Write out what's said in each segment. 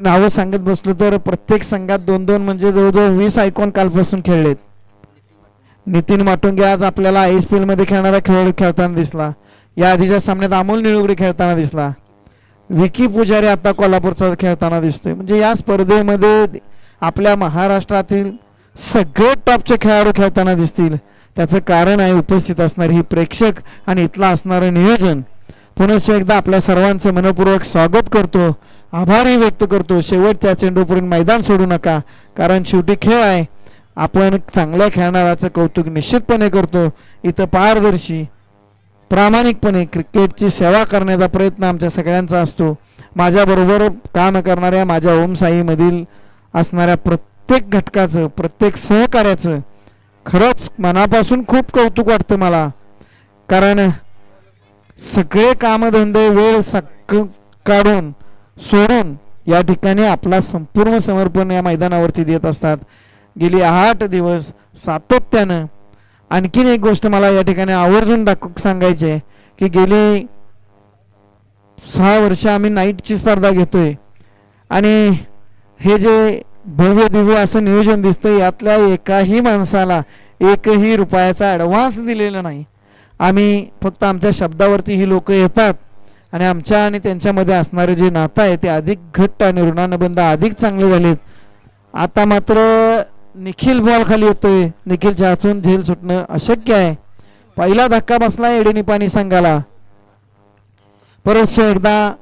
नावं सांगत बसलो तर प्रत्येक संघात 2-2 म्हणजे जवळजवळ 20 आयकॉन कालपासून खेळलेत. नितीन माटुंगे आज आपल्याला ISPL मध्ये खेळणारा खेळाडू खेळताना दिसला. या आधीच्या सामन्यात अमोल निळुगडे खेळताना दिसला. विकी पुजारी आता कोल्हापूरचा खेळताना दिसतोय. म्हणजे या स्पर्धेमध्ये आपल्या महाराष्ट्रातील सगळे टॉपचे खेळाडू खेळताना दिसतील. त्याचं कारण आहे उपस्थित असणारे ही प्रेक्षक आणि इथला असणारं नियोजन. पुनश्च एकदा आपल्या सर्वांचं मनपूर्वक स्वागत करतो, आभारही व्यक्त करतो. शेवटच्या चेंडूपर्यंत मैदान सोडू नका, कारण शेवटी खेळ आहे. आपण चांगल्या खेळणाऱ्याचं कौतुक निश्चितपणे करतो. इथं पारदर्शी प्रामाणिकपणे क्रिकेटची सेवा करण्याचा प्रयत्न आमच्या सगळ्यांचा असतो. माझ्याबरोबर काम करणाऱ्या माझ्या ओमसाईमधील असणाऱ्या प्रत्येक घटकाचं, प्रत्येक सहकार्याचं खरंच मनापासून खूप कौतुक वाटतं मला. कारण सगळे कामधंदे वेळ काढून सोडून या ठिकाणी आपला संपूर्ण समर्पण या मैदानावरती देत असतात. गेली 8 दिवस सातत्यानं. आणखीन एक गोष्ट मला या ठिकाणी आवर्जून सांगायची आहे की गेली 6 वर्ष आम्ही नाईटची स्पर्धा घेतोय आणि हे जे भव्य दिव्य असं नियोजन दिसतं, यातल्या एकाही माणसाला एकही रुपयाचा ॲडव्हान्स दिलेला नाही. आम्ही फक्त आमच्या शब्दावरती ही लोक येतात आणि आमच्या आणि त्यांच्यामध्ये असणारे जे नातं आहे ते अधिक घट्ट आणि ऋणानुबंध अधिक चांगले झालेत. आता मात्र निखिल बॉल खाली येतोय. निखिलच्या हातून झेल सुटणं अशक्य आहे. पहिला धक्का बसला एडेनी पाणी संघाला. परत एकदा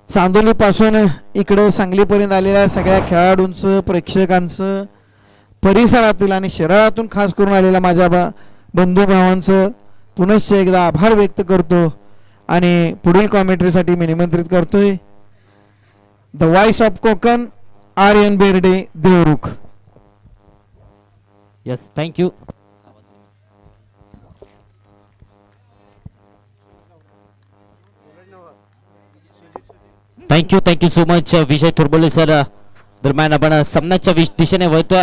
चांदोलीपासून इकडे सांगलीपर्यंत आलेल्या सगळ्या खेळाडूंचं, प्रेक्षकांचं, परिसरातील आणि शहरातून खास करून आलेल्या माझ्या बंधू भावांचं पुनश्च एकदा आभार व्यक्त करतो आणि पुढील कॉमेंट्रीसाठी मी निमंत्रित करतोय the voice of Konkan RN Berde Devrukh. Yes, thank you. Thank you so much Vijay Thorbole sir. दरम्यान आपण सामन्याच्या दिशेने वळतोय.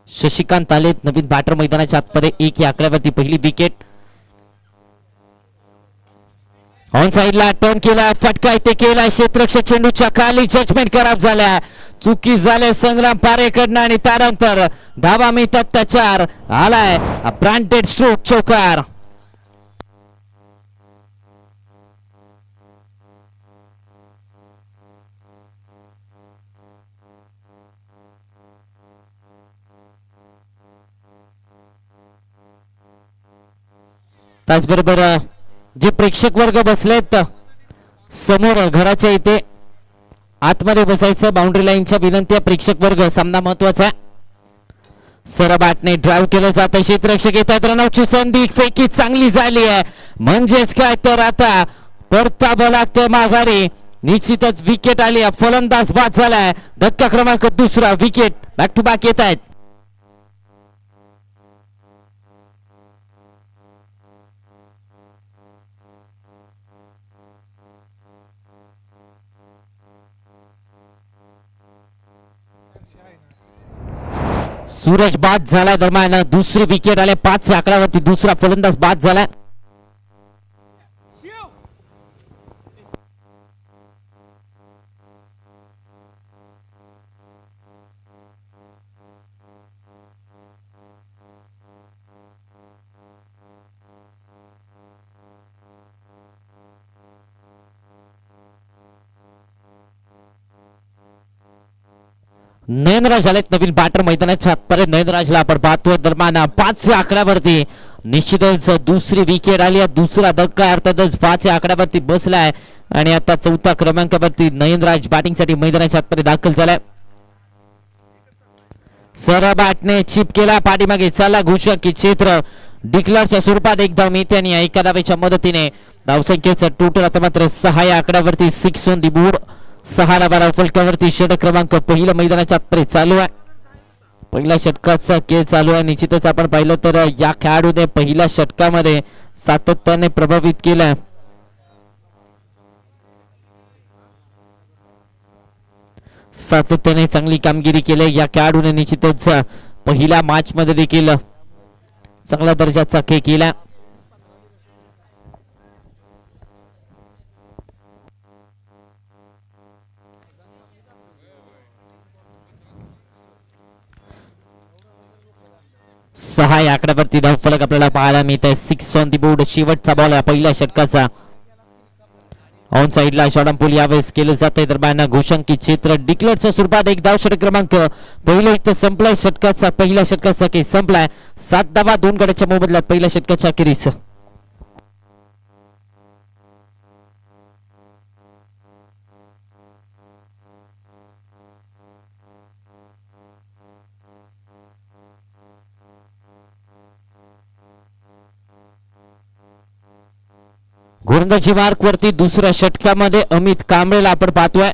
शशिकांत आलेत नवीन बॅटर मैदानाच्या आतमध्ये. 1 या आकड्यावरती पहिली विकेट. ऑन साइडला टर्न केला, फटका इथे केला. क्षेत्ररक्षक चेंडूच्या खाली, जजमेंट खराब झाल्या, चुकी झाले संग्राम पारेकडनं आणि त्यानंतर धावा मिळतात त्याच्यावर आलाय ब्रँडेड स्ट्रोक चौकार. त्याचबरोबर जे प्रेक्षक वर्ग बसलेत समोर घराच्या इथे आतमध्ये बसायचं, बाउंड्री लाईनच्या विनंती. प्रेक्षक वर्ग, सामना महत्वाचा. सरबॅटने ड्राईव्ह केलं जातं, क्षेत्ररक्षक येतात, रनआउटची संधी, फेकी चांगली झाली आहे. म्हणजेच काय तर आता परतावं लागतं माघारी. निश्चितच विकेट आली, फलंदाज बाद झालाय. धक्का क्रमांक 2, विकेट बॅक टू बॅक येत आहेत. सूरज बाद झालाय. दरम्यान दुसरी विकेट आले. 5 या आकड्यावरती दुसरा फलंदाज बाद झालाय. नयनराज आलेत नवीन बॅटर मैदानाच्या आतपर्यंत. नयनराजला आपण पाहतोय. दरम्यान 5 या आकड्यावरती निश्चितच दुसरी विकेट आली आहे. दुसरा धक्का अर्थातच 5 या आकड्यावरती बसलाय आणि आता 4थ्या क्रमांकावरती नयनराज बॅटिंगसाठी मैदानाच्या आतपर्यंत दाखल झालाय. सरबॅटने चिप केला, पाठीमागे चला घोषक की क्षेत्र डिक्लरच्या स्वरूपात एक धाव मिळते आणि एका धावेच्या मदतीने धावसंख्येचं टोटल आता मात्र 6 या आकड्यावरती 6 ऑन दी बोर्ड. 6 धावा फलकावरती. षटक क्रमांक पहिलं मैदानाच्या आतपर्यंत चालू आहे. पहिल्या षटकाचा खेळ चालू आहे. निश्चितच आपण पाहिलं तर या खेळाडूने पहिल्या षटकामध्ये सातत्याने प्रभावित केलं. सातत्याने चांगली कामगिरी केली या खेळाडूने. निश्चितच पहिल्या मॅच मध्ये देखील चांगल्या दर्जाचा खेळ केला. 6 या आकड्यावरती धावफलक आपल्याला पाहायला मिळत आहे. 6 ऑन दी बोर्ड. शेवटचा बॉल आहे पहिल्या षटकाचा. ऑन साइडला शॉर्टपुल यावेळेस केलं जात आहे. दरम्यान घोषांकित क्षेत्र डिक्लेअरच्या स्वरूपात एक धाव षटक क्रमांक पहिल्या इथं संपलाय. षटकाचा पहिल्या षटकाचा की संपलाय. 7 धावा 2 गड्याच्या मोबदल्यात पहिल्या षटकाच्या अखेरीस. गोलंदाजी मार्क वरती दुसऱ्या षटकामध्ये अमित कांबळेला आपण पाहतोय.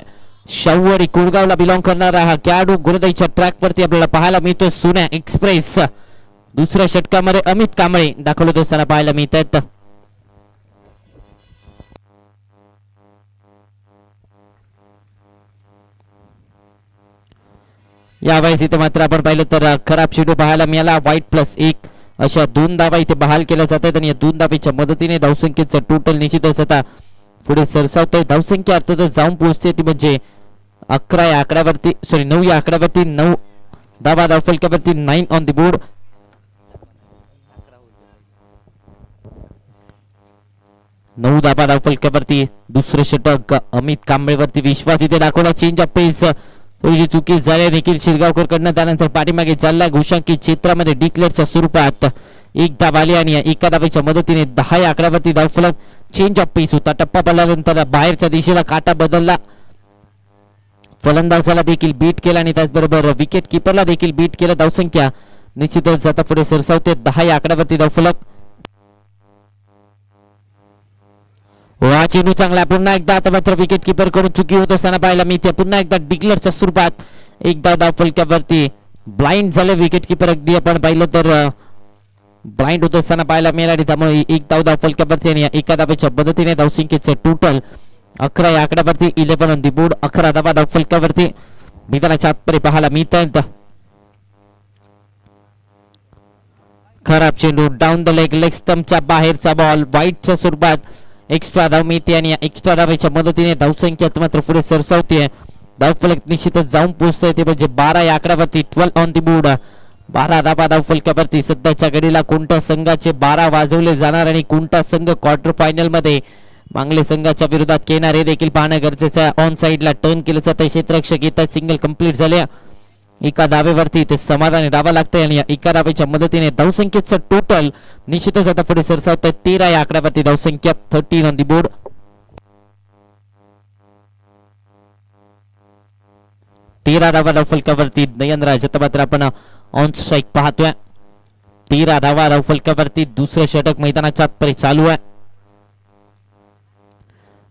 शाहूवाडी कोळगावला बिलॉंग करणारा हा खेळाडू गोलंदाजीच्या ट्रॅक वरती आपल्याला पाहायला मिळतोय. सोन्या एक्सप्रेस दुसऱ्या षटकामध्ये अमित कांबळे दाखल असताना पाहायला मिळत आहेत. यावेळेस इथे मात्र आपण पाहिलं तर खराब चेंडू पाहायला मिळाला. वाईट +1 अशा 2 धावा इथे बहाल केल्या जात आहेत आणि या 2 धावेच्या मदतीने धावसंख्येचं टोटल निश्चितच आता पुढे सरसावत आहे. धावसंख्या अर्थातच जाऊन पोहोचते ती म्हणजे 11 या आकड्यावरती 9 या आकड्यावरती 9 धावा धावफलकावरती 9 ऑन दी बोर्ड. नऊ धावा धावफलकावरती दुसरं षटक अमित कांबळेवरती विश्वास इथे दाखवला. चेंज ऑफ पेस थोडीशी चुकी झाली. निखिल शिरगावकर कडनं त्यानंतर पाठीमागे चालला. घोषांकित क्षेत्रामध्ये डिक्लेअरच्या स्वरूपात एक धाव आली आणि एका धावेच्या मदतीने 10 या आकड्यावरती धावफलक. चेंज ऑफ पेस होता. टप्पा पडल्यानंतर बाहेरच्या दिशेला काटा बदलला. फलंदाजाला देखील बीट केला आणि त्याचबरोबर विकेट किपरला देखील बीट केलं. धावसंख्या निश्चितच आता पुढे सरसावते. 10 या आकड्यावरती धावफलक. हा चेंडू चांगला. पुन्हा एकदा आता मात्र विकेट किपर कडून चुकी होत असताना पाहायला मिळते. पुन्हा एकदा डिक्लेअरच्या स्वरूपात एकदा धावफलकावरती ब्लाइंड झाले विकेट किपर. अगदी आपण पाहिलं तर ब्लाइंड होत असताना पाहायला मिळाली. त्यामुळे एक धावफलकावरती आणि एका धावेच्या मदतीने धावसंख्येचं टोटल 11 या आकड्यावरती 11 ऑन दी बोर्ड. 11 धावा धावफलकावरती मैदानाच्या आतमध्ये पाहायला मिळत आहेत. खराब चेंडू डाऊन द लेग स्टंपच्या बाहेरचा बॉल. वाईटच्या स्वरूपात एक्स्ट्रा धाव मिळते आणि एक्स्ट्रा धावेच्या मदतीने धावसंख्या मात्र पुढे सरसावते. धावफलक निश्चितच जाऊन पोहोचतोय ते म्हणजे 12 या आकड्यावरती 12 ऑन दी बोर्ड. 12 धावा धावफलकावरती. सध्याच्या घडीला कोणत्या संघाचे 12 वाजवले जाणार आणि कोणता संघ क्वार्टर फायनल मध्ये मांगले संघाच्या विरोधात खेळणार हे देखील पाहणं गरजेचं आहे. ऑन साइडला टर्न केलं जातं. क्षेत्ररक्षक येतात. सिंगल कंप्लीट झाले. एका धावेवरती ते समाधानी धावा लागते आणि एका धावेच्या मदतीने धावसंख्येचं टोटल निश्चितच आता पुढे सरसावत आहे. 13 या आकड्यावरती धावसंख्या 13 ऑन दी बोर्ड. 13 धावा धावफलकावरती नयनराज आता मात्र आपण ऑन स्ट्राईक पाहतोय. 13 धावा धावफलकावरती दुसरं षटक मैदानाच्या आतपर्यंत चालू आहे.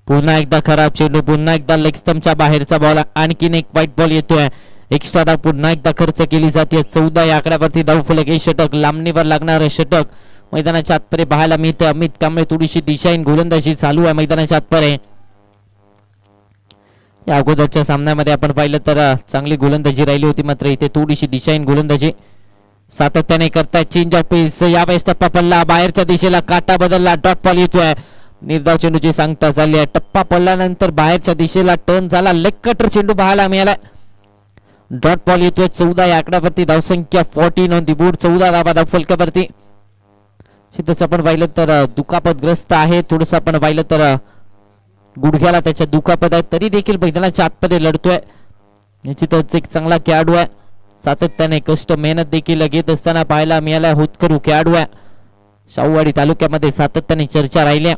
पुन्हा एकदा खराब चेंडू. पुन्हा एकदा लेग स्टंपच्या बाहेरचा बॉल. आणखीन एक व्हाईट बॉल येतोय. एक्स्ट्रा धाव पुन्हा एकदा खर्च केली जाते. 14 या आकड्यावरती धावफलक. हे षटक लांबणीवर लागणारं षटक मैदानाच्या आतपर्यंत पाहायला मिळते. अमित कांबळे थोडीशी दिशाहीन गोलंदाजी चालू आहे मैदानाच्या आतपर्यंत. या अगोदरच्या सामन्यामध्ये आपण पाहिलं तर चांगली गोलंदाजी राहिली होती. मात्र इथे थोडीशी दिशाहीन गोलंदाजी सातत्याने करतायत. चेंज ऑफ पेस. यावेळेस टप्पा पडला. बाहेरच्या दिशेला काटा बदलला. डॉट बॉल येतोय. निर्धाव चेंडूची सांगता झाली आहे. टप्पा पडल्यानंतर बाहेरच्या दिशेला टर्न झाला. लेग कटर चेंडू पाहायला मिळाला. डॉट बॉल येतोय. 14 या आकड्यावरती धावसंख्या 14 ऑन दी बोर्ड. 14 धावा धावफलकावरती. तसं आपण पाहिलं तर दुखापतग्रस्त आहे. थोडस आपण पाहिलं तर गुडघ्याला त्याच्या दुखापत आहे. तरी देखील मैदानाच्या आतमध्ये लढतोय. निश्चितच एक चांगला खेळाडू आहे. सातत्याने कष्ट मेहनत देखील घेत असताना पाहायला मिळाला. होतकरू खेळाडू आहे. शाहूवाडी तालुक्यामध्ये सातत्याने चर्चा राहिल्या.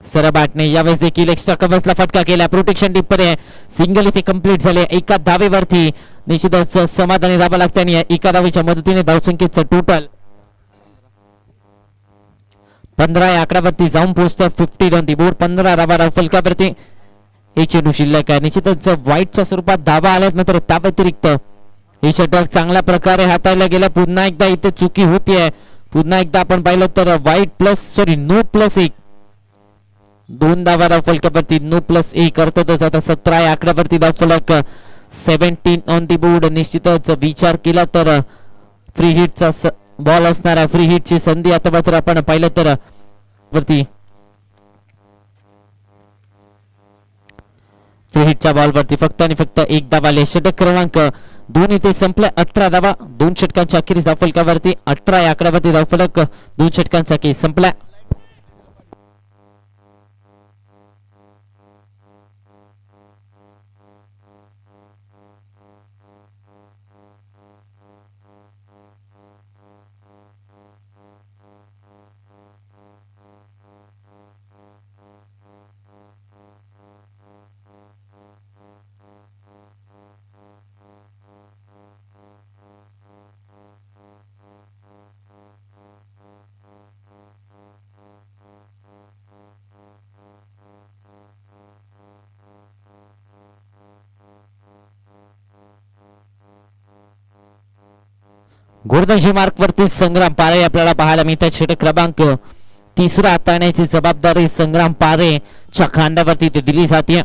सरबाटने यावेळेस देखील एक्स्ट्रा कव्हर्सला फटका केला. प्रोटेक्शन डीप मध्ये सिंगल इथे कंप्लीट झाले. एका धावेवरती निश्चितच समाधानी धावा लागते आणि एका धावेच्या मदतीने धावसंख्येचं टोटल 15 या आकड्यावरती जाऊन पोहोचतं. 15 ऑन दी बोर्ड. 15 धावा धावफलकावरती. एक चेंडू शिल्लक आहे. निश्चितच व्हाईटच्या स्वरूपात धावा आल्यात. मात्र त्या व्यतिरिक्त हे षटक चांगल्या प्रकारे हाताळलं गेलं. पुन्हा एकदा इथे चुकी होतीये. पुन्हा एकदा आपण पाहिलं तर नो प्लस 1 2 धावा धावफलकावरती. नो प्लस 1 अर्थातच आता 17 या आकड्यावरती धावफलक. 17 ऑन दी बोर्ड. निश्चितच विचार केला तर फ्री हिटचा बॉल असणार आहे. फ्री हिटची संधी आता मात्र आपण पाहिलं तर वरती फ्री हिटच्या बॉलवरती फक्त आणि फक्त एक धाव आले. षटक क्रमांक 2 इथे संपले. 18 धावा 2 षटकांच्या अखेरीस धावफलकावरती 18 या आकड्यावरती धावफलक 2 षटकांचा खेळ संपला. गोलंदाजी मार्कवरती संग्राम पारे आपल्याला पाहायला मिळतात. षटक क्रमांक 3 हाताळण्याची जबाबदारी संग्राम पारेच्या खांद्यावरती ते दिली जाते.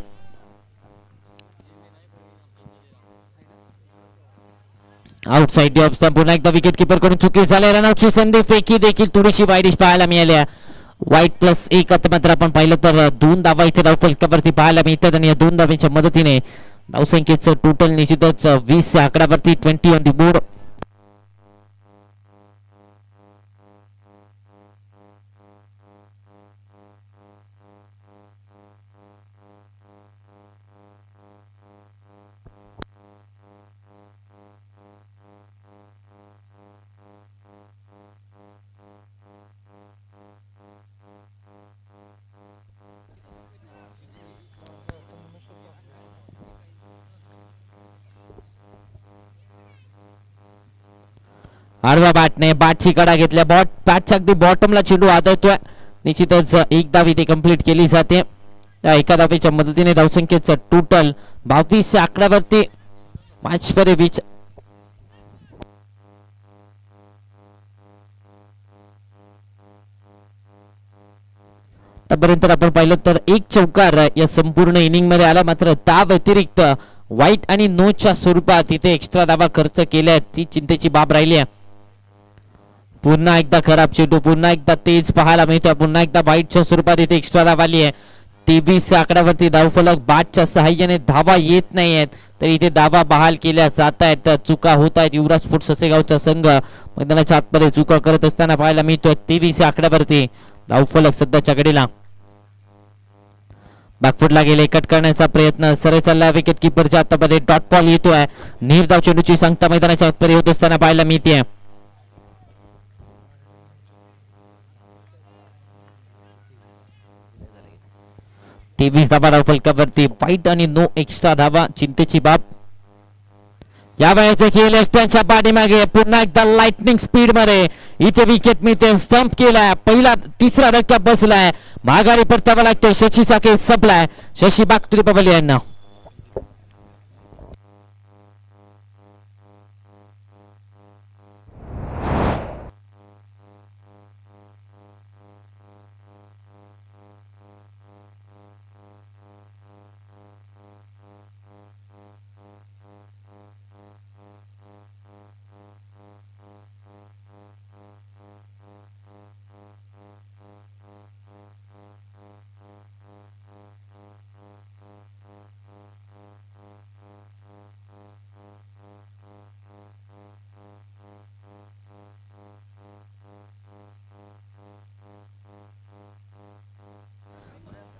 आउटसाइड ऑफ स्टंप पुन्हा एकदा विकेट किपर कडून चुकी झाली. रनआउटची संधी फेकी देखील थोडीशी वाईडिश पाहायला मिळाल्या. वाईट +1 आता मात्र आपण पाहिलं तर 2 धावा इथे धावफलकावरती पाहायला मिळतात आणि या 2 धावांच्या मदतीने धावसंख्येचं टोटल निश्चितच 20 या आकड्यावरती 20 ऑन दी बोर्ड. आडव्या बॅटने बॅटची कडा घेतल्या. बॅटच्या अगदी बॉटमला चेंडू आदळतोय. निश्चितच एक धाव इथे कंप्लीट केली जाते. या एका धावेच्या मदतीने धावसंख्येचं टोटल 32 आकड्यावरती मॅच पर विच आतापर्यंत आपण पाहिलं तर एक चौकार या संपूर्ण इनिंग मध्ये आला. मात्र त्या व्यतिरिक्त वाईट आणि नोच्या स्वरूपात इथे एक्स्ट्रा धावा खर्च केल्या. ती चिंतेची बाब राहिली आहे. पुन्हा एकदा खराब चेंडू, पुन्हा एकदा तेज पाहायला मिळतोय. पुन्हा एकदा वाईटच्या स्वरूपात इथे एक्स्ट्रा धाव आली आहे. 23 आकड्यावरती धावफलक. बॅटच्या सहाय्याने धावा येत नाही आहेत तर इथे धावा बहाल केल्या जात आहेत. चुका होत आहेत. युवराज स्पोर्ट्स ससेगावचा संघ मैदानाच्या आतमध्ये चुका करत असताना पाहायला मिळतोय. 23 आकड्यावरती धावफलक सध्याच्या घडीला. बॅकफुटला गेले. कट करण्याचा प्रयत्न सरळ चालला. विकेट किपरच्या हातामध्ये डॉट बॉल येतोय. निर्धाव चेंडूची सांगता मैदानाच्या आतमध्ये होत असताना पाहायला मिळते. तेवीस धावा धावफलकावरती. वाईट आणि नो एक्स्ट्रा धावा चिंतेची बाब. यावेळेस देखील त्यांच्या पाठीमागे पुन्हा एकदा लाइटनिंग स्पीड मध्ये इथे विकेट मिळते. स्टंप केलाय. पहिला 3रा धक्का बसलाय. माघारी परतावा लागते. शशीचा खेळ संपलाय. Shashi back to the pavilion.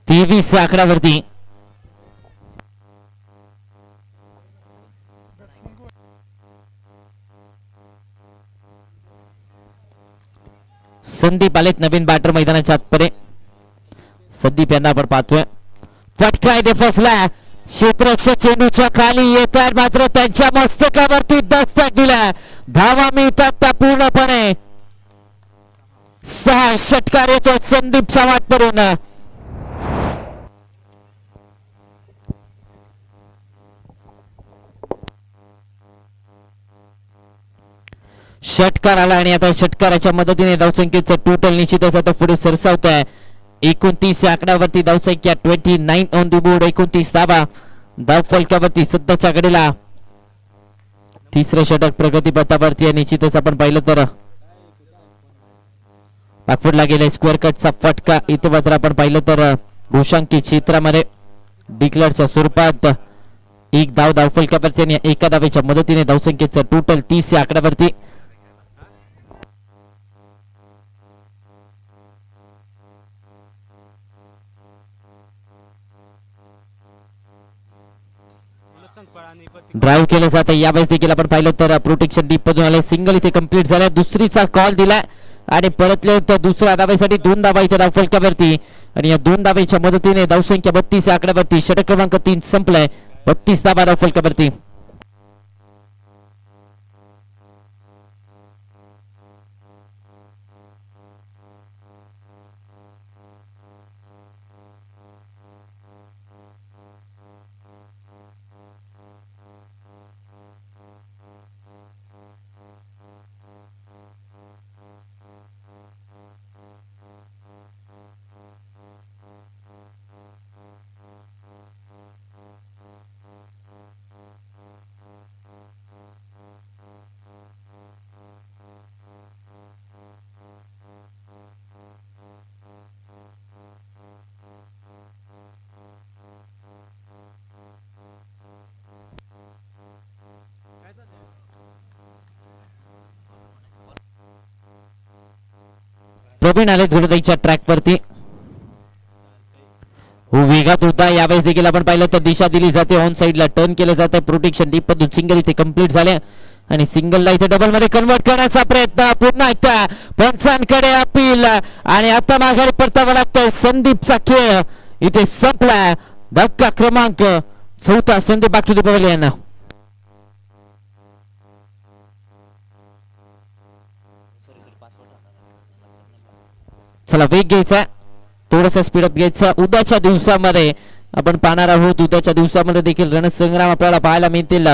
तेवीस आकड्यावरती संदीप आलेत नवीन बॅटर मैदानाच्या आतमध्ये. संदीप यांना आपण पाहतोय. फटका इथे फसलाय. क्षेत्ररक्षक चेंडूच्या खाली येतात मात्र त्यांच्या मस्तकावरती दस्तक दिलाय. धावा मिळतात त्या पूर्णपणे. 6 षटकार येतो संदीपच्या वाटवरून. षटकार आला आणि आता षटकाराच्या मदतीने धावसंख्येचं टोटल निश्चितच आता पुढे सरसावत आहे. 29 आकड्यावरती धावसंख्या 29 ऑन द बोर्ड. 29 धावा धावफलकावरती सध्याच्या घडीला. 3रं षटक प्रगती पथावरती आहे. निश्चितच आपण पाहिलं तर बॅकफुटला गेले. स्क्वेअर कटचा फटका इथे मात्र आपण पाहिलं तर घोषांकी क्षेत्रामध्ये डिक्लेअरच्या स्वरूपात एक धाव धावफलकावरती आणि एका धावेच्या मदतीने धावसंख्येचं टोटल 30 या आकड्यावरती. ड्राईव्ह केलं जातं. यावेळेस देखील आपण पाहिलं तर प्रोटेक्शन डीप मधून आले, सिंगल इथे कंप्लीट झालाय. दुसरीचा कॉल दिलाय आणि परतले तर दुसऱ्या धावेसाठी 2 धावा इथे धावफलकावरती आणि या 2 धावेच्या मदतीने धावसंख्या 32 या आकड्यावरती. षटक क्रमांक 3 संपलाय. 32 धावा धावफलकावरती. प्रवीण आले धुळदाईच्या ट्रॅक वरती. वेगात होता. यावेळेस देखील आपण पाहिलं तर दिशा दिली जाते. ऑन साइडला टर्न केलं जातं. प्रोटेक्शन डीप मधून सिंगल इथे कंप्लीट झाले आणि सिंगलला इथे डबल मध्ये कन्वर्ट करण्याचा प्रयत्न पुन्हा एकदा पंचांकडे अपील आणि आता माघारी परतावं लागतंय. संदीपचा खेळ इथे संपलाय. धक्का क्रमांक 4 Sandeep back to the pavilion. चला वेग घ्यायचा, थोडासा स्पीडअप घ्यायचा. उद्याच्या दिवसामध्ये आपण पाहणार आहोत. उद्याच्या दिवसामध्ये देखील रणसंग्राम आपल्याला पाहायला मिळतील.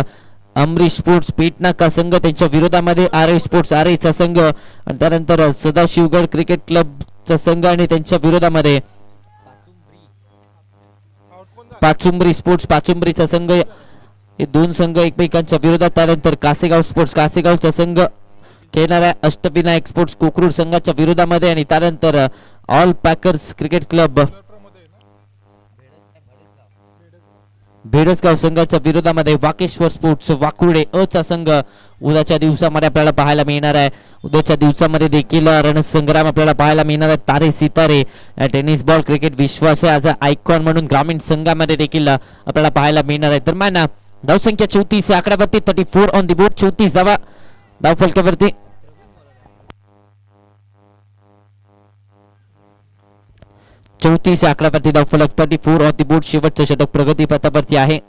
अमरीश स्पोर्ट्स पेटनाका संघ त्यांच्या विरोधामध्ये आर स्पोर्ट्स आरेचा संघ आणि त्यानंतर सदाशिवगड क्रिकेट क्लबचा संघ आणि त्यांच्या विरोधामध्ये पाचुंबरी स्पोर्ट्स पाचुंबरीचा संघ. हे 2 संघ एकमेकांच्या विरोधात. त्यानंतर कासेगाव स्पोर्ट्स कासेगावचा संघ खेळणाऱ्या अष्टविनायक स्पोर्ट्स कोकरूड संघाच्या विरोधामध्ये आणि त्यानंतर ऑल पॅकर्स क्रिकेट क्लब भेडसगाव संघाच्या विरोधामध्ये वाकेश्वर स्पोर्ट्स वाकुर्डे अचा संघ उद्याच्या दिवसामध्ये आपल्याला पाहायला मिळणार आहे. उद्याच्या दिवसामध्ये देखील रणसंग्राम आपल्याला पाहायला मिळणार आहे. तारे सितारे टेनिस बॉल क्रिकेट विश्वासाचा आयकॉन म्हणून ग्रामीण संघामध्ये देखील आपल्याला पाहायला मिळणार आहे. दरम्यान धावसंख्या 34 या आकड्यावरती. 34 ऑन दी बोर्ड. 34 धावा धावफलकावरती. 34 आकड्यावरती धावफलक. 34 ऑन दी बोर्ड. शेवटचं षटक प्रगती पथावरती आहे.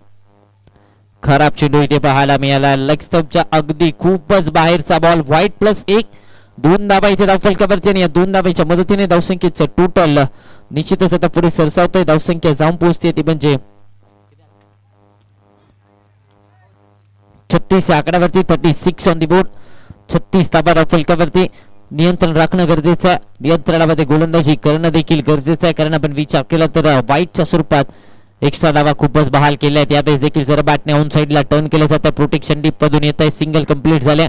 खराब चेंडू इथे पाहायला मिळाला. लेग स्टंपच्या अगदी खूपच बाहेरचा बॉल. व्हाईट +1. 2 धावा इथे धावफलकावरती आणि या 2 धावांच्या मदतीने धावसंख्येचं टोटल निश्चितच आता पुढे सरसावतंय. धावसंख्या जाऊन पोहोचते ती म्हणजे 36 आकड्यावरती. 36 ऑन दी बोर्ड. 36 धावा धावफलकावरती. नियंत्रण राखणं गरजेचं आहे. नियंत्रणामध्ये गोलंदाजी करणं देखील गरजेचं आहे, कारण आपण विचार केला तर वाईटच्या स्वरूपात एक्स्ट्रा धावा खूपच बहाल केल्या आहेत. यावेळेस देखील जर बॅटने ऑन साइडला टर्न केलं जातं. प्रोटेक्शन डीप मधून येत आहे. सिंगल कंप्लीट झाल्या.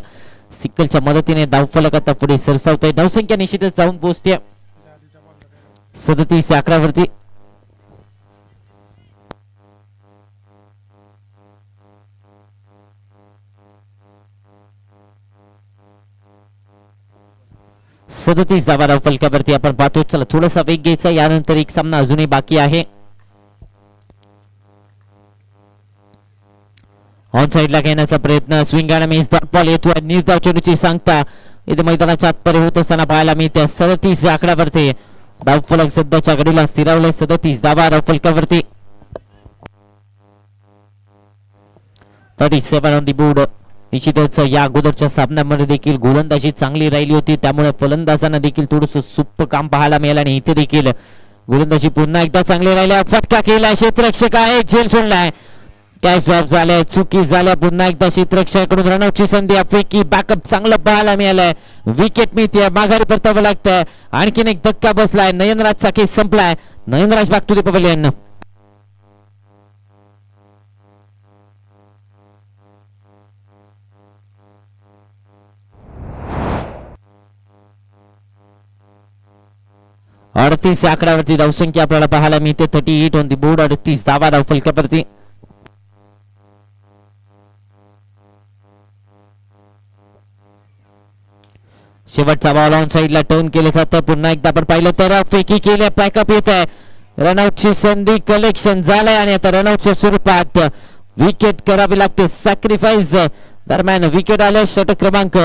सिंगलच्या मदतीने धावफलक आता पुढे सरसावत आहे. धावसंख्या निश्चितच जाऊन पोहोचते 37 आकड्यावरती. सदतीस धावा धावफलकावरती आपण पाहतो. चला थोडासा वेग घ्यायचा. यानंतर एक सामना अजूनही बाकी आहे. ऑन साइडला घेण्याचा प्रयत्न. स्विंग आणि मिस. डॉट बॉल येतोय. निर्धाव चेंडूची सांगता इथे मैदानाच्या आतपर्यंत होत असताना पाहायला मिळते. 37 आकड्यावरती धावफलक सध्याच्या घडीला स्थिरावले. 37 धावा धावफलकावरती. 37 ऑन दी बोर्ड. निश्चितच या अगोदरच्या सामन्यामध्ये देखील गोलंदाजी चांगली राहिली होती, त्यामुळे फलंदाजांना देखील थोडंसं सुप्प काम पाहायला मिळालं आणि इथे देखील गोलंदाजी पुन्हा एकदा चांगली राहिल्या. फटका केला. क्षेत्ररक्षक आहे. झेल सोडलाय. कॅच ड्रॉप झालाय. चुकी झाल्या. पुन्हा एकदा क्षेत्ररक्षकाकडून रनआउटची संधी. अफेकी बॅकअप चांगलं पाहायला मिळालंय. विकेट मिळते. माघारी परतावं लागतंय. आणखीन एक धक्का बसलाय. नयनराजचा केस संपलाय. Nayanraj back to the pavilion. 38 या आकड्यावरती धावसंख्या आपल्याला पाहायला मिळते. 38 ऑन दी बोर्ड. 38 धावा धाव फलकावरती. शेवटचा बॉल ऑन साइडला टर्न केलं जातं. पुन्हा एकदा आपण पाहिलं तर फेकी केल्या पॅकअप येत आहे. रनआउटची संधी कलेक्शन झालंय आणि आता रनआउटच्या स्वरूपात विकेट करावी लागते. सॅक्रिफाईस दरम्यान विकेट आले. षटक क्रमांक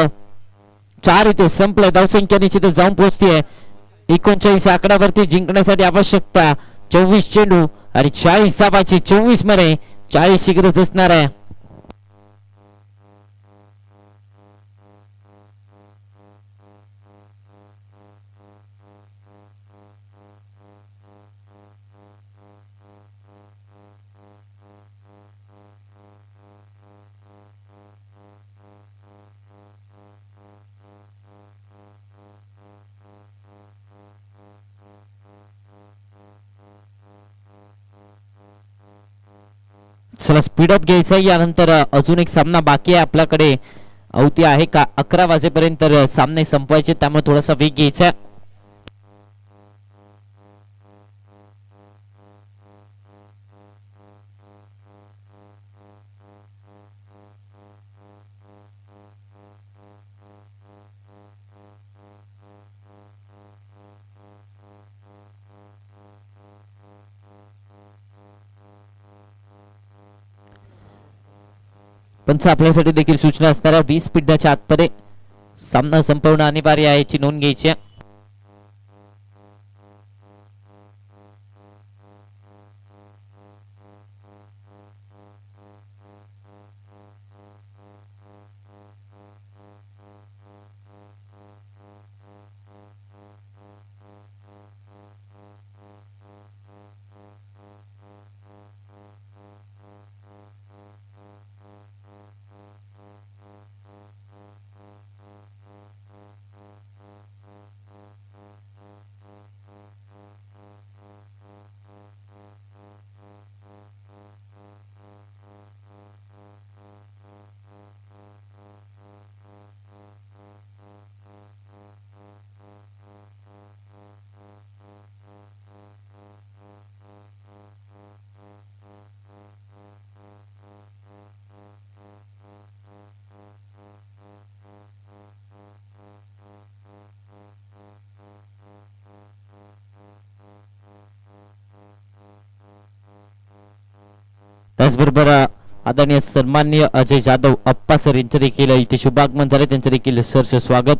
4 इथे संपले. धावसंख्या निश्चितच जाऊन पोहोचतीये 39 आकड्यावरती. जिंकण्यासाठी आवश्यकता 24 चेंडू आणि 40 धावाची. 24 मध्ये 40 ची गरज असणार आहे. चला स्पीडअप घ्यायचं. यानंतर अजून एक सामना बाकी आहे आपल्याकडे. अवती आहे का 11 वाजेपर्यंत सामने संपवायचे, त्यामुळे थोडासा वेग घ्यायचा. पंच आपल्यासाठी देखील सूचना असणार आहे. 20 मिनिटाच्या आतमध्ये सामना संपवणं अनिवार्य आहे, याची नोंद घ्यायची आहे. त्याचबरोबर आदरणीय सन्माननीय अजय जाधव अप्पा सर यांचे देखील इथे शुभागमन झाले. त्यांचे देखील सरचे स्वागत.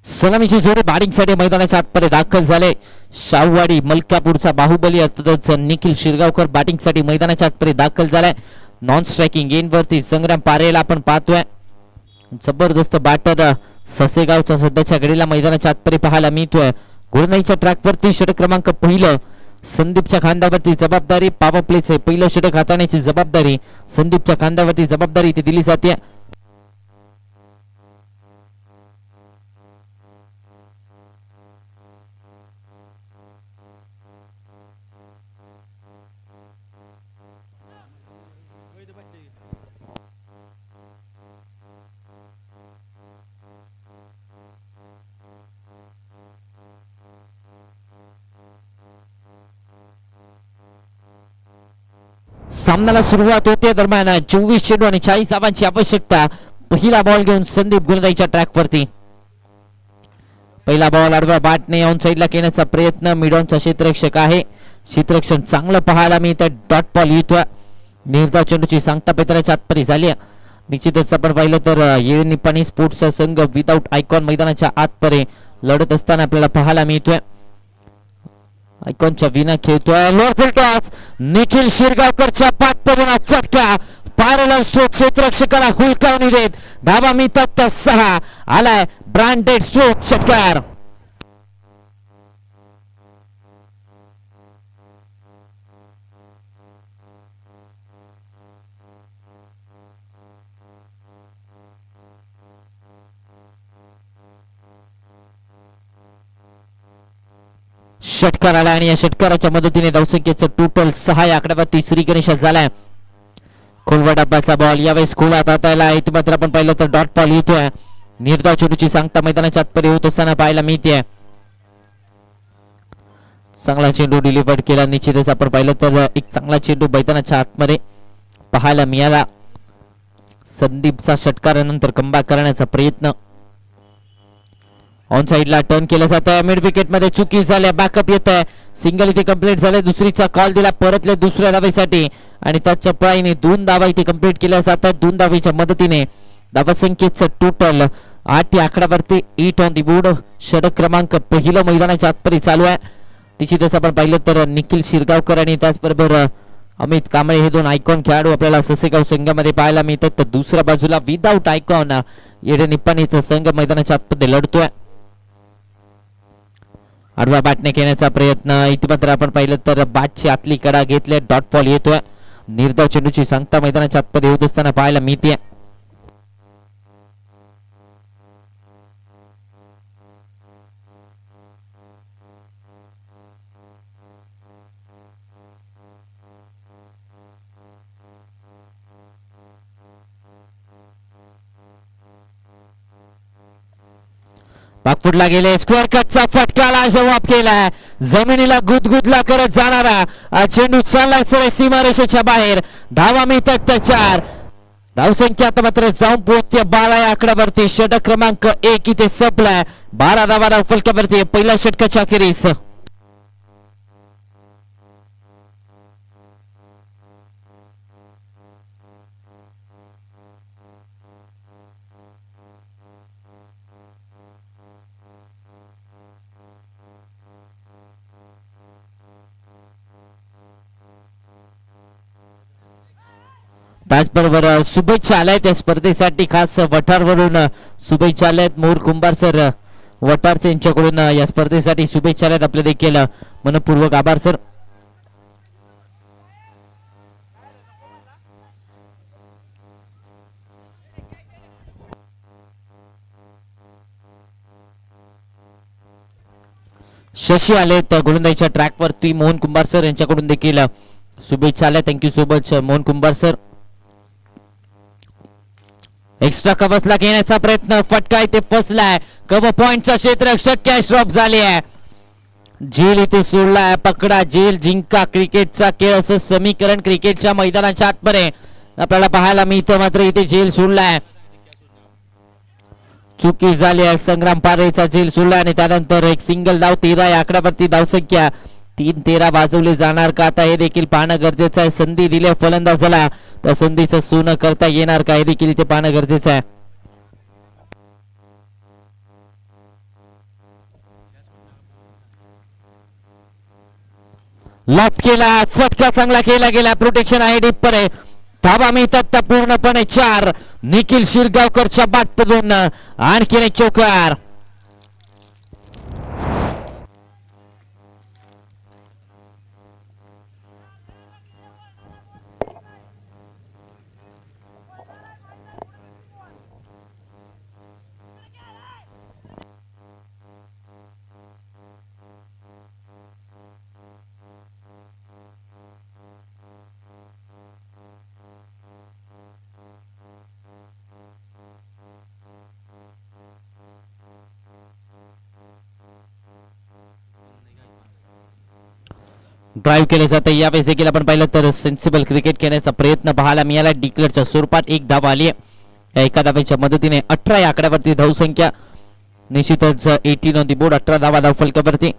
सलामीची जोडी बॅटिंगसाठी मैदानाच्या आतमध्ये दाखल झाले. शाहूवाडी मलकापूरचा बाहुबली अर्थातच निखिल शिरगावकर बॅटिंगसाठी मैदानाच्या आतमध्ये दाखल झालाय. नॉन स्ट्रायकिंग गेंदवरती संग्राम पारेला आपण पाहतोय. जबरदस्त बॅटर ससेगावचा सध्याच्या घडीला मैदानाच्या आतमध्ये पाहायला मिळतोय. गोलंदाजीच्या ट्रॅकवरती षटक क्रमांक पहिलं संदीपच्या खांद्यावरती जबाबदारी. पॉवर प्लेचे पहिलं षटक हाताळण्याची जबाबदारी संदीपच्या खांद्यावरती जबाबदारी इथे दिली जाते. सामन्याला सुरुवात होते. दरम्यान 24 चेंडू आणि 40 धावांची आवश्यकता. पहिला बॉल घेऊन संदीप गोलंदाजीच्या ट्रॅकवरती. पहिला बॉल आडव्या बॅटने ऑन साइडला घेण्याचा प्रयत्न. मिडॉनचा क्षेत्ररक्षक आहे. क्षेत्ररक्षण चांगलं पाहायला मिळतं. डॉट बॉल येतोय. निर्धाव चेंडूची सांगता पेत्राच्या आतपरी झाली. निश्चितच आपण पाहिलं तर येळनिपाणी स्पोर्ट्सचा संघ विदाऊट आयकॉन मैदानाच्या आतपरे लढत असताना आपल्याला पाहायला मिळतोय. आयकॉनच्या विना खेळतोय. Lower field toss. निखिल शिरगावकरच्या पाठपडून फटका. पॅरलल स्ट्रोक क्षेत्ररक्षकाला हुलकावणी देत धावा मिळतात त्या 6. आलाय ब्रँडेड स्ट्रोक षटकार. षटकार आला आणि या षटकाराच्या मदतीने धावसंख्येचं टोटल 6 या आकड्यावर तिसरी गणेश झालाय. खोलवा डब्याचा बॉल यावेळेस खोलात हातायला इथे मात्र आपण पाहिलं तर डॉट बॉल येतोय. निर्धाव चेंडूची सांगता मैदानाच्या आतमध्ये होत असताना पाहायला मिळते. चांगला चेंडू डिलिव्हर्ड केला. निश्चितच आपण पाहिलं तर एक चांगला चेंडू मैदानाच्या आतमध्ये पाहायला मिळाला. संदीपचा षटकारानंतर कमबॅक करण्याचा प्रयत्न. ऑन साइडला टर्न केलं जात आहे. मिड विकेट मध्ये चुकी झाल्या. बॅकअप येत आहे. सिंगल इथे कंप्लीट झाले. दुसरीचा कॉल दिला परतले दुसऱ्या धावेसाठी आणि त्याच्या चपळाईने 2 धावा इथे कंप्लीट केल्या जातात. 2 धावेच्या मदतीने धावसंख्येचं टोटल 8 या आकड्यावरती 8 ऑन दी बोर्ड. षटक क्रमांक पहिलं मैदानाच्या आतपर्यंत चालू आहे. निश्चितच आपण पाहिलं तर निखिल शिरगावकर आणि त्याचबरोबर अमित कांबळे हे 2 आयकॉन खेळाडू आपल्याला ससेगाव संघामध्ये पाहायला मिळतात. तर दुसऱ्या बाजूला विदाऊट आयकॉन येडे निप्पाणीचा संघ मैदानाच्या आतमध्ये लढतोय. आडवा बॅटने खेळण्याचा प्रयत्न. इथे मात्र आपण पाहिलं तर बॅटची आतली कडा घेतले. डॉट बॉल येतोय. निर्धाव चेंडूची सांगता मैदानाच्या आतमध्ये होत असताना पाहायला मिळते. बागफुटला गेले. स्क्वेअर कटचा फटकाला जवाब केलाय. जमिनीला गुदगुदला करत जाणारा चेंडू चालला सर सीमारेषेच्या बाहेर. धावा मिळतात त्या 4. धावसंख्या आता मात्र जाऊन पोहोचते 12 या आकड्यावरती. षटक क्रमांक 1 इथे संपलाय. 12 धावा धावफलकावरती पहिल्या षटकाच्या अखेरीस. त्याचबरोबर शुभेच्छा आल्या त्या स्पर्धेसाठी. खास वठारवरून शुभेच्छा आल्यात. मोर कुंभार सर वटारचे यांच्याकडून या स्पर्धेसाठी शुभेच्छा आल्यात. आपले देखील मनपूर्वक आभार सर. शशी आलेत गोलंदाजीच्या ट्रॅकवरती. मोहन कुंभार सर यांच्याकडून देखील शुभेच्छा आल्या. थँक्यू सो मच मोहन कुंभार सर. एक्स्ट्रा कव्हर्सला घेण्याचा प्रयत्न. फटका इथे फसलाय. कव्हर पॉइंटचा क्षेत्ररक्षक कॅच ड्रॉप झाली आहे. झेल इथे सोडलाय. पकडा झेल जिंका क्रिकेटचा खेळ असं समीकरण क्रिकेटच्या मैदानाच्या आतमध्ये आपल्याला पाहायला मिळतं. मात्र इथे झेल सोडलाय. चुकी झाली आहे. संग्राम पारेचा झेल सोडला आणि त्यानंतर एक सिंगल धाव. 13 या आकड्यावरती धावसंख्या. 3-13 वाजवले जाणार का आता हे देखील पाहणं गरजेचं आहे. संधी दिली फलंदाजाला. त्या संधीचं सोनं करता येणार का हे देखील इथे पाहणं गरजेचं आहे. लॉफ्ट केला. फटका चांगला केला गेला. प्रोटेक्शन आहे डीप मध्ये. धावा मिळतात त्या पूर्णपणे 4. निखिल शिरगावकरच्या बॅटमधून आणखीन एक चौकार. ड्राईव्ह केले जाते. यावेळेस देखील आपण पाहिलं तर सेन्सिबल क्रिकेट खेळण्याचा प्रयत्न पाहायला मिळाला. डिक्लेअरच्या स्वरूपात 1 धाव आली आहे. या एका धावेच्या मदतीने 18 या आकड्यावरती धावसंख्या. निश्चितच 18 ऑन दी बोर्ड. 18 धावा धावफलकावरती.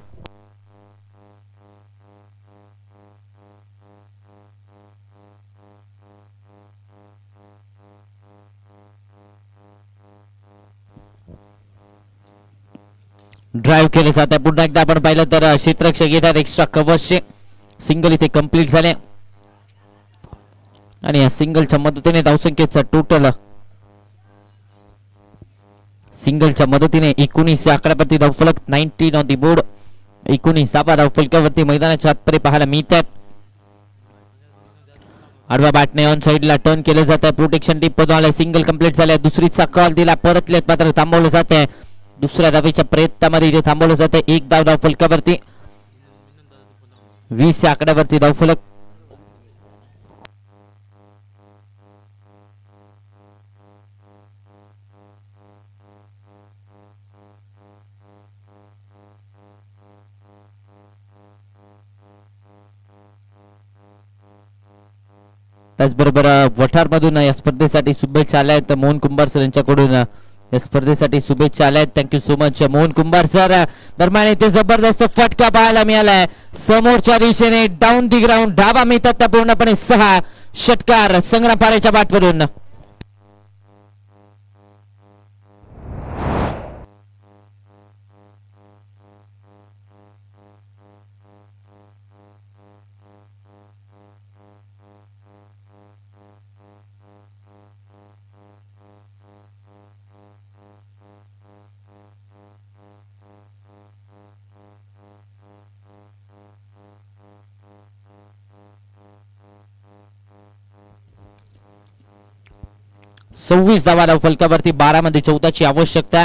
ड्राईव्ह केले जाते. पुन्हा एकदा आपण पाहिलं तर क्षेत्ररक्षक येतात. एक्स्ट्रा कव्हर्सचे सिंगल इथे कंप्लीट झाले आणि या सिंगलच्या मदतीने धावसंख्येचा टोटल सिंगलच्या मदतीने 19 आकड्यावरती धावफलक. 19 ऑन दी बोर्ड. 19 धावा धावफलकावरती मैदानाच्या आतपर्यंत पाहायला मिळतात. आडवा बॅटने ऑन साइडला टर्न केलं जातं. प्रोटेक्शन डीप मधून आलं. सिंगल कंप्लीट झालं. दुसरीचा कॉल दिला. परतलेत मात्र थांबवलं जात आहे. दुसऱ्या धावेच्या प्रयत्नामध्ये इथे थांबवलं जातं. 1 धाव धावफलकावरती. 20 आकड्यावरती धावफलक. त्याचबरोबर वठारमधून या स्पर्धेसाठी शुभेच्छा आल्या आहेत मोहन कुंभार सर यांच्याकडून या स्पर्धेसाठी शुभेच्छा आल्या आहेत. थँक्यू सो मच मोहन कुंभार सर. दरम्यान इथे जबरदस्त फटका पाहायला मिळालाय समोरच्या दिशेने डाऊन दी ग्राउंड. धावा मिळतात त्या पूर्णपणे 6 षटकार संग्राम पारेच्या बॅटवरून. सव्वीस धावा धाव फलकावरती 12 मध्ये 14ची आवश्यकता.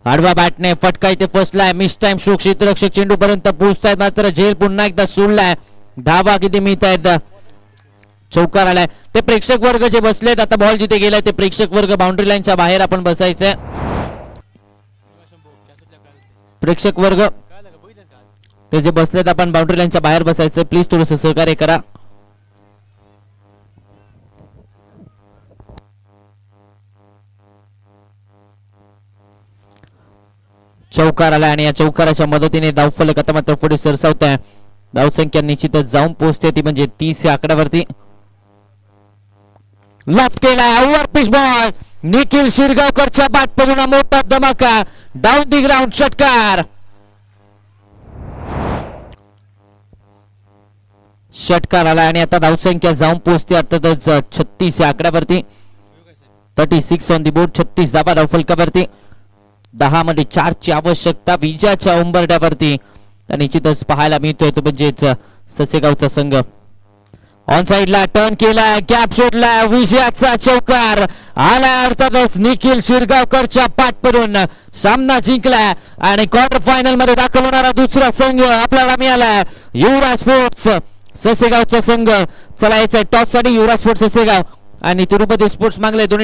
आडवा बॅटने फटका इथे फसलाय. मिस टाइम स्ट्रोक क्षेत्ररक्षक चेंडू पर्यंत पोहोचतायत मात्र झेल पुन्हा एकदा सोडलाय. धावा किती मिळत आहेत चौकार आलाय. ते प्रेक्षक वर्ग जे बसलेत आता बॉल जिथे गेलाय ते प्रेक्षक वर्ग बाउंड्री लाईनच्या बाहेर आपण बसायचंय. प्रेक्षक वर्ग ते जे बसलेत आपण बाउंड्री लाईनच्या बाहेर बसायचं. प्लीज थोडस सहकार्य करा. चौकार आला आणि या चौकाराच्या मदतीने धावफलक आता मात्र पुढे सरसावत आहे. धावसंख्या निश्चितच जाऊन पोहोचते ती म्हणजे 30 या आकड्यावरती. लेफ्ट केला ओव्हर पिच बॉल. निखिल शिरगावकरच्या बॅटमधून मोठा धमाका. डाऊन दी ग्राउंड षटकार. षटकार आला आणि आता धावसंख्या जाऊन पोहोचते अर्थातच 36 या आकड्यावरती. 36 ऑन दी बोर्ड. 36 धावा धावफलकावरती. 10 मध्ये 4 ची आवश्यकता विजयाच्या उंबरठ्यावरती. निश्चितच पाहायला मिळतोय तो म्हणजेच ससेगावचा संघ. ऑन साइडला टर्न केला गॅप शोधला विजयाचा चौकार आला अर्थातच निखिल शिरगावकरच्या पाठपरून सामना जिंकला आणि क्वार्टर फायनल मध्ये दाखल होणारा दुसरा संघ आपल्याला मिळाला युवराज स्पोर्ट्स ससेगावचा संघ. चला याचा टॉस साठी युवराज स्पोर्ट्स ससेगाव आणि तिरुपती स्पोर्ट्स मागले दोन्ही